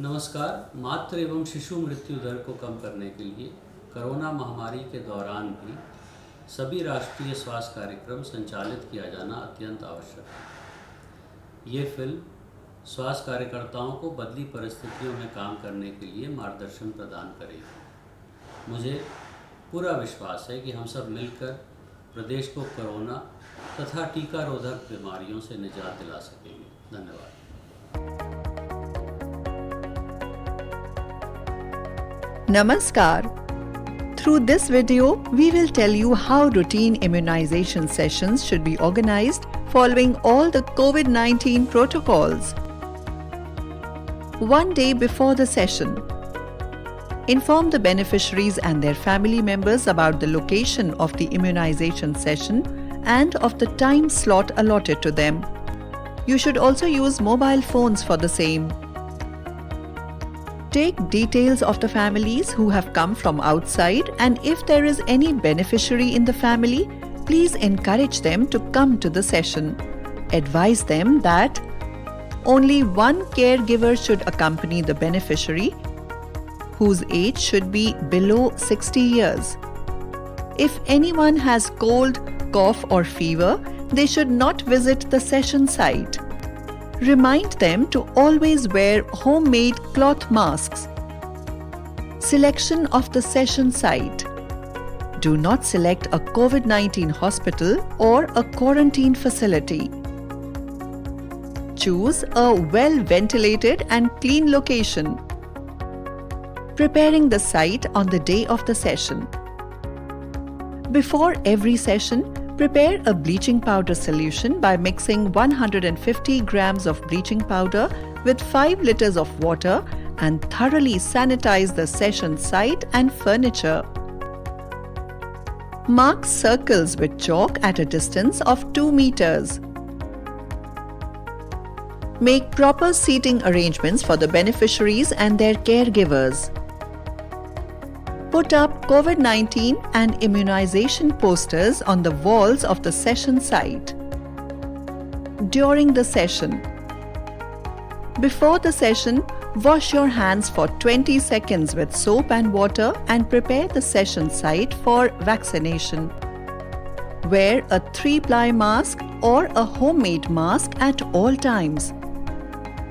नमस्कार। मातृ एवं शिशु मृत्यु दर को कम करने के लिए कोरोना महामारी के दौरान भी सभी राष्ट्रीय स्वास्थ्य कार्यक्रम संचालित किया जाना अत्यंत आवश्यक है। ये फिल्म स्वास्थ्य कार्यकर्ताओं को बदली परिस्थितियों में काम करने के लिए मार्गदर्शन प्रदान करेगी। मुझे पूरा विश्वास है कि हम सब मिलकर प्रदेश को कोरोना तथा टीका रोधक बीमारियों से निजात दिला सकेंगे। धन्यवाद। Namaskar. Through this video, we will tell you how routine immunization sessions should be organized following all the COVID-19 protocols. One day before the session, inform the beneficiaries and their family members about the location of the immunization session and of the time slot allotted to them. You should also use mobile phones for the same. Take details of the families who have come from outside, and if there is any beneficiary in the family, please encourage them to come to the session. Advise them that only one caregiver should accompany the beneficiary, whose age should be below 60 years. If anyone has cold, cough or fever, they should not visit the session site. Remind them to always wear homemade cloth masks. Selection of the session site. Do not select a COVID-19 hospital or a quarantine facility. Choose a well-ventilated and clean location. Preparing the site on the day of the session. Before every session, prepare a bleaching powder solution by mixing 150 grams of bleaching powder with 5 liters of water and thoroughly sanitize the session site and furniture. Mark circles with chalk at a distance of 2 meters. Make proper seating arrangements for the beneficiaries and their caregivers. Put up COVID-19 and immunization posters on the walls of the session site. During the session. Before the session, wash your hands for 20 seconds with soap and water and prepare the session site for vaccination. Wear a 3-ply mask or a homemade mask at all times.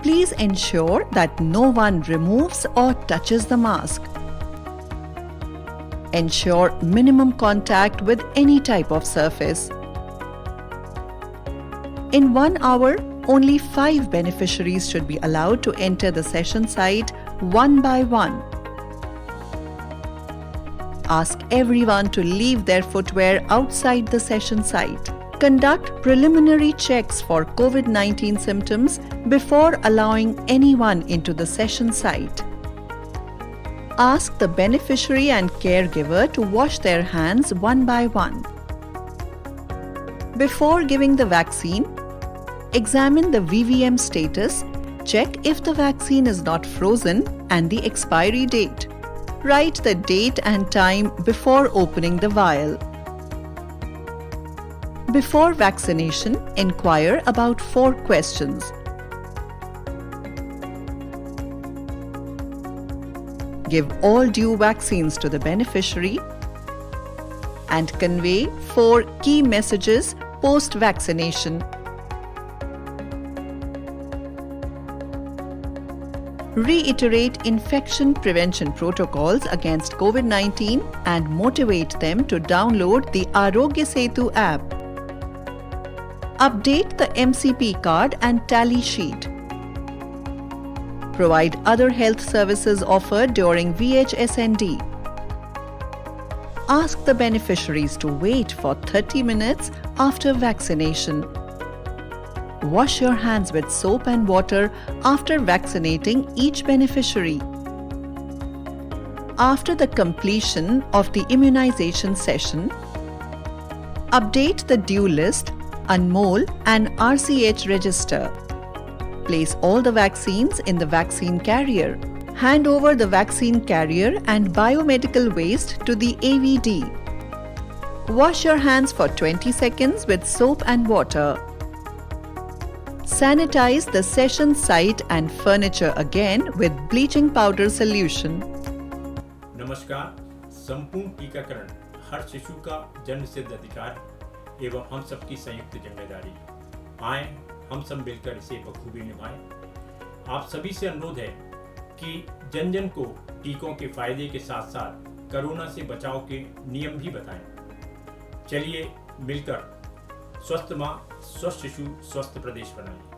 Please ensure that no one removes or touches the mask. Ensure minimum contact with any type of surface. In 1 hour, only 5 beneficiaries should be allowed to enter the session site one by one. Ask everyone to leave their footwear outside the session site. Conduct preliminary checks for COVID-19 symptoms before allowing anyone into the session site. Ask the beneficiary and caregiver to wash their hands one by one. Before giving the vaccine, examine the VVM status, check if the vaccine is not frozen and the expiry date. Write the date and time before opening the vial. Before vaccination, inquire about 4 questions. Give all due vaccines to the beneficiary and convey 4 key messages post-vaccination. Reiterate infection prevention protocols against COVID-19 and motivate them to download the Arogya Setu app. Update the MCP card and tally sheet. Provide other health services offered during VHSND. Ask the beneficiaries to wait for 30 minutes after vaccination. Wash your hands with soap and water after vaccinating each beneficiary. After the completion of the immunization session, update the due list, Anmol and RCH register. Place all the vaccines in the vaccine carrier. Hand over the vaccine carrier and biomedical waste to the AVD. Wash your hands for 20 seconds with soap and water. Sanitize the session site and furniture again with bleaching powder solution. नमस्कार। संपूर्ण टीकाकरण हर शिशु का जन्मसिद्ध अधिकार एवं हम सबकी संयुक्त जिम्मेदारी। आए हम सब मिलकर इसे बखूबी निभाएं। आप सभी से अनुरोध है कि जन जन को टीकों के फायदे के साथ साथ कोरोना से बचाव के नियम भी बताएं। चलिए मिलकर स्वस्थ माँ, स्वस्थ शिशु, स्वस्थ प्रदेश बनाएं।